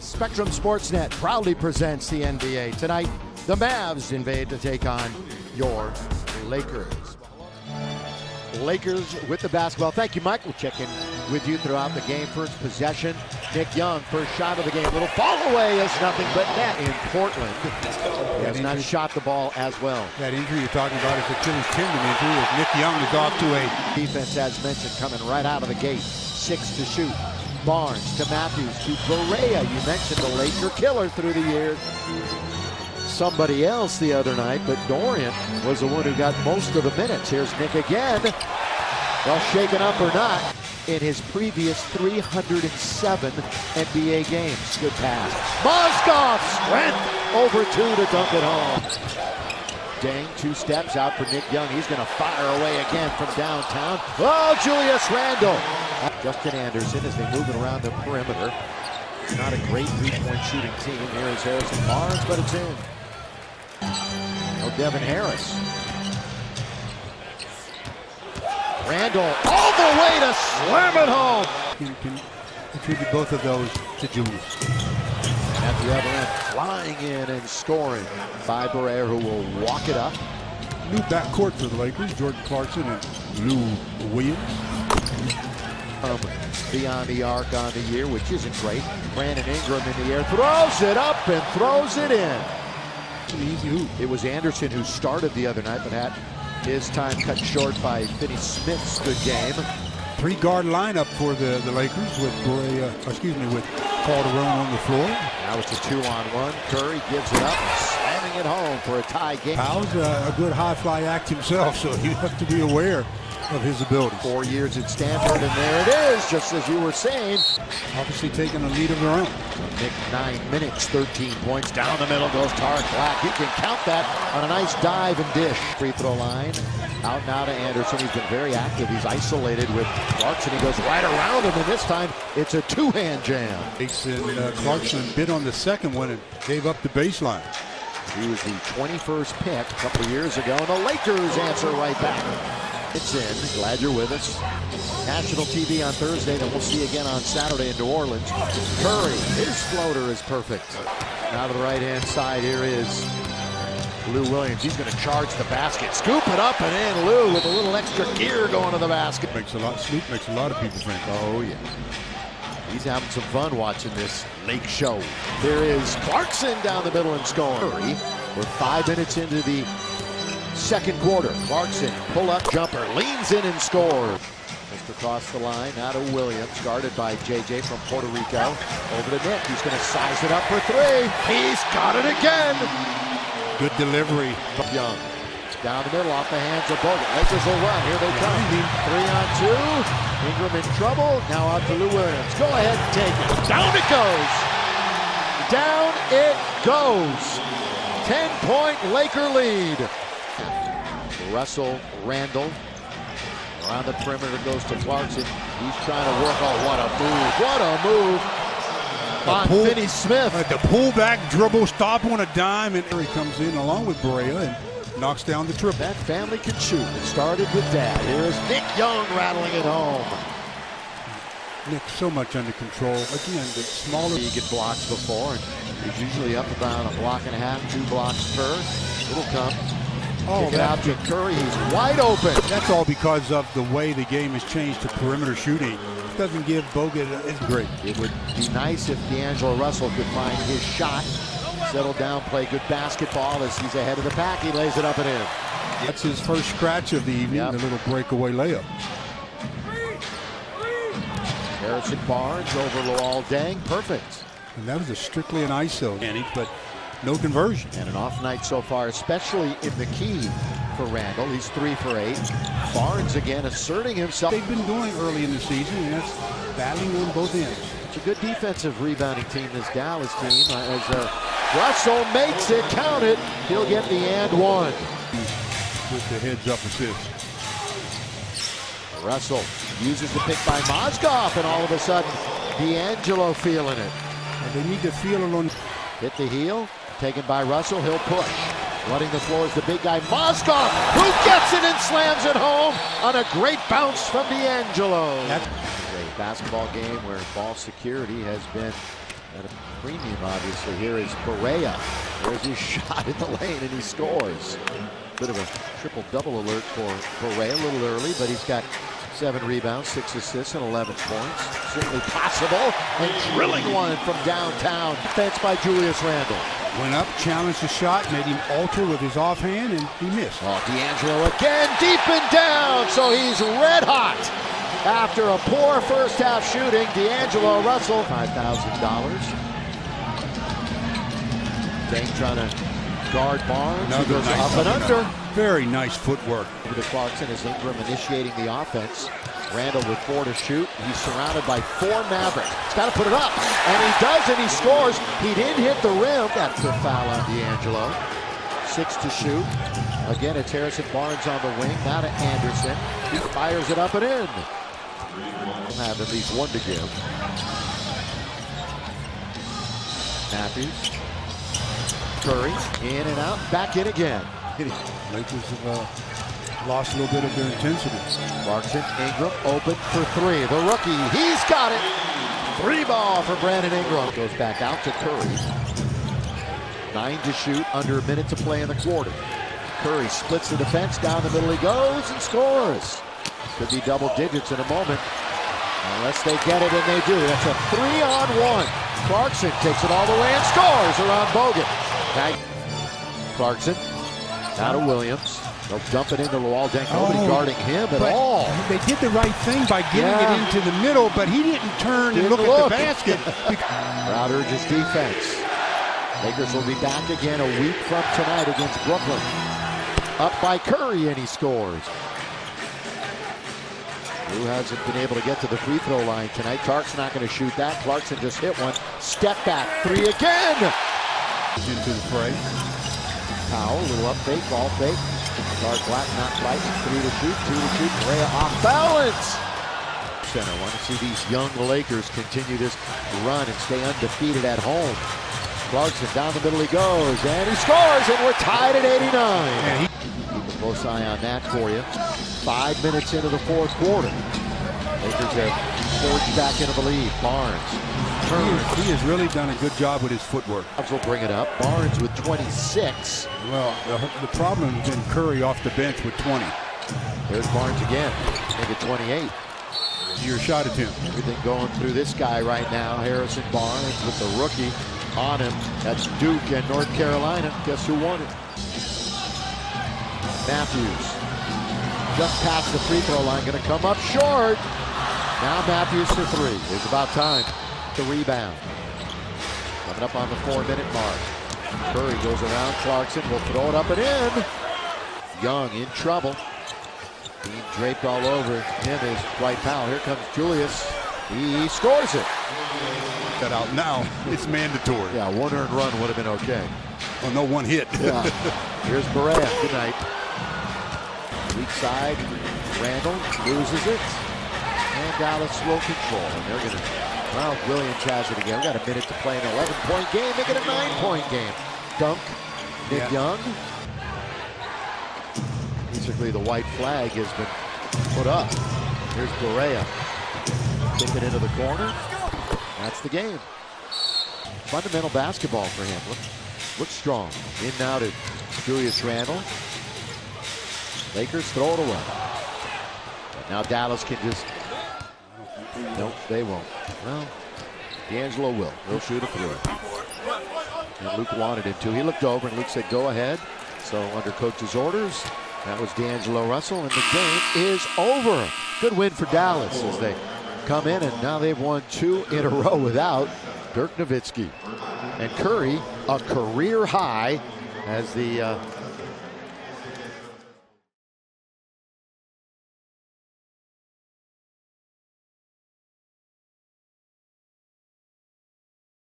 Spectrum Sportsnet proudly presents the NBA. Tonight, the Mavs invade to take on your Lakers. Lakers with the basketball. Thank you, Mike. We'll check in with you throughout the game. First possession, Nick Young, first shot of the game. Little fall away is nothing but net in Portland. He has not shot the ball as well. That injury you're talking about is Achilles tendon injury. As Nick Young is off to a defense, as mentioned, coming right out of the gate. 6 to shoot. Barnes to Matthews to Barea. You mentioned the Laker killer through the years. Somebody else the other night, but Dorian was the one who got most of the minutes. Here's Nick again. Well, shaken up or not, in his previous 307 NBA games. Good pass. Mozgov, strength over 2 to dunk it home. Dang, 2 steps out for Nick Young. He's going to fire away again from downtown. Oh, Julius Randle. Justin Anderson as they move it around the perimeter. Not a great three-point shooting team. Here is Harrison Barnes, but it's in. No Devin Harris. Randle all the way to slam it home. You can attribute both of those to Julius. At the other end, flying in and scoring by Barea, who will walk it up. New backcourt for the Lakers, Jordan Clarkson and Lou Williams. Beyond the arc on the year, which isn't great. Brandon Ingram in the air, throws it up and throws it in. It's an easy hoop. It was Anderson who started the other night, but had his time cut short by Finney Smith's good game. 3-guard lineup for the Lakers with with Calderon on the floor. Now it's a 2-on-1. Curry gives it up, slamming it home for a tie game. Powell's a good high-fly act himself, so you have to be aware of his abilities. 4 years at Stanford, and there it is, just as you were saying. Obviously taking a lead of their own. Nick, 9 minutes, 13 points. Down the middle goes Tarek Black. He can count that on a nice dive and dish. Free throw line. Out now to Anderson. He's been very active. He's isolated with Clarkson. He goes right around him, and this time it's a 2-hand jam. Clarkson bid on the second one and gave up the baseline. He was the 21st pick a couple of years ago, and the Lakers answer right back. It's in. Glad you're with us. National TV on Thursday, then we'll see you again on Saturday in New Orleans. Curry, his floater is perfect. Now to the right-hand side, here is Lou Williams. He's going to charge the basket. Scoop it up and in. Lou with a little extra gear going to the basket. Scoop makes a lot of people think. Oh, yeah. He's having some fun watching this Lake show. There is Clarkson down the middle and scoring. We're 5 minutes into the second quarter. Clarkson, pull-up jumper, leans in and scores. Just across the line, now to Williams, guarded by JJ from Puerto Rico. Over to Nick, he's going to size it up for 3. He's got it again. Good delivery. Young, down the middle, off the hands of Bogut. Lakers will run, here they come. 3-on-2, Ingram in trouble, now out to Lou Williams. Go ahead and take it. Down it goes. Down it goes. 10-point Laker lead. Russell, Randle, around the perimeter goes to Clarkson. He's trying to work on what a move. On Finney Smith. The pullback dribble, stop on a dime, and here he comes in along with Barea and knocks down the triple. That family can shoot. It started with Dad. Here's Nick Young rattling it home. Nick so much under control. Again, the smaller. He gets blocks before, and he's usually up about a block and a half, 2 blocks per. It'll come. Kick it out to Curry. He's wide open. That's all because of the way the game has changed to perimeter shooting. It doesn't give Bogut. It's great. It would be nice if D'Angelo Russell could find his shot, settle down, play good basketball as he's ahead of the pack. He lays it up and in. That's his first scratch of the evening, the little breakaway layup. Harrison Barnes over Luol Deng. Perfect. And that was strictly an ISO, but no conversion. And an off night so far, especially in the key for Randle. He's 3 for 8. Barnes again asserting himself. They've been doing early in the season, and that's battling on both ends. It's a good defensive rebounding team, this Dallas team. As Russell makes it count it, he'll get the and one. With the heads-up assist. Russell uses the pick by Mozgov, and all of a sudden, D'Angelo feeling it. And they need to feel it on. Hit the heel, taken by Russell, he'll push. Running the floor is the big guy, Mozgov, who gets it and slams it home on a great bounce from D'Angelo. That's a basketball game where ball security has been At a premium, obviously, here is Pereira. There's his shot in the lane, and he scores. Bit of a triple-double alert for Pereira, a little early, but he's got 7 rebounds, 6 assists, and 11 points. Certainly possible, and drilling one from downtown. Defense by Julius Randle. Went up, challenged the shot, made him alter with his offhand, and he missed. Oh, D'Angelo again, deep and down, so he's red hot. After a poor first half shooting, D'Angelo Russell, $5,000. Dane trying to guard Barnes. He goes nice up and under. Very nice footwork. Over to Clarkson as Ingram initiating the offense. Randle with 4 to shoot. He's surrounded by 4 Mavericks. He's got to put it up. And he does, and he scores. He didn't hit the rim. That's a foul on D'Angelo. 6 to shoot. Again, it's Harrison Barnes on the wing. Now to Anderson. He fires it up and in. We'll have at least 1 to give. Matthews. Curry. In and out. Back in again. Lakers have lost a little bit of their intensity. Clarkson, Ingram, open for 3. The rookie, he's got it. 3 ball for Brandon Ingram. Goes back out to Curry. 9 to shoot, under a minute to play in the quarter. Curry splits the defense, down the middle he goes and scores. Could be double digits in a moment. Unless they get it, and they do. That's a 3-on-1. Clarkson takes it all the way and scores around Bogut. Now, Clarkson, out of Williams. They'll dump it into the wall. Nobody guarding him at all. They did the right thing by getting it into the middle, but he didn't turn and look at the basket. Crowd urges defense. Lakers will be back again a week from tonight against Brooklyn. Up by Curry, and he scores. Who hasn't been able to get to the free throw line tonight? Tark's not going to shoot that. Clarkson just hit one. Step back 3 again. Into the fray. Powell, little up fake, ball fake. Clark Black not quite. 3 to shoot, 2 to shoot. Pereira off balance. Center. Want to see these young Lakers continue this run and stay undefeated at home. Clarkson down the middle he goes, and he scores, and we're tied at 89. Yeah, keep a close eye on that for you. 5 minutes into the 4th quarter. Lakers have forged back into the lead. Barnes turns. He has really done a good job with his footwork. Will bring it up. Barnes with 26. Well, the problem has been Curry off the bench with 20. There's Barnes again. Make it 28. Your shot attempt. Everything going through this guy right now. Harrison Barnes with the rookie on him. That's Duke and North Carolina. Guess who won it? Matthews. Just past the free throw line. Going to come up short. Now Matthews for 3. It's about time to rebound. Coming up on the 4-minute mark. Curry goes around Clarkson. Will throw it up and in. Young in trouble. Being draped all over him is Dwight Powell. Here comes Julius. He scores it. Cut out now. It's mandatory. Yeah, 1 earned run would have been okay. Well, no 1 hit. Yeah. Here's Pereira. Good night. Weak side. Randle loses it. And Dallas will control. And they're going to, well, Williams has it again. We've got a minute to play, an 11-point game. Make it a 9-point game. Dunk. Nick Young. Basically, the white flag has been put up. Here's Pereira. Kick it into the corner. That's the game. Fundamental basketball for him. Looks strong. In now to Julius Randle. Lakers throw it away. But now Dallas can just... Nope, they won't. Well, D'Angelo will. He'll shoot a 3. And Luke wanted him to. He looked over and Luke said, go ahead. So under coach's orders, that was D'Angelo Russell, and the game is over. Good win for Dallas as they come in, and now they've won 2 in a row without Dirk Nowitzki. And Curry, a career high, as the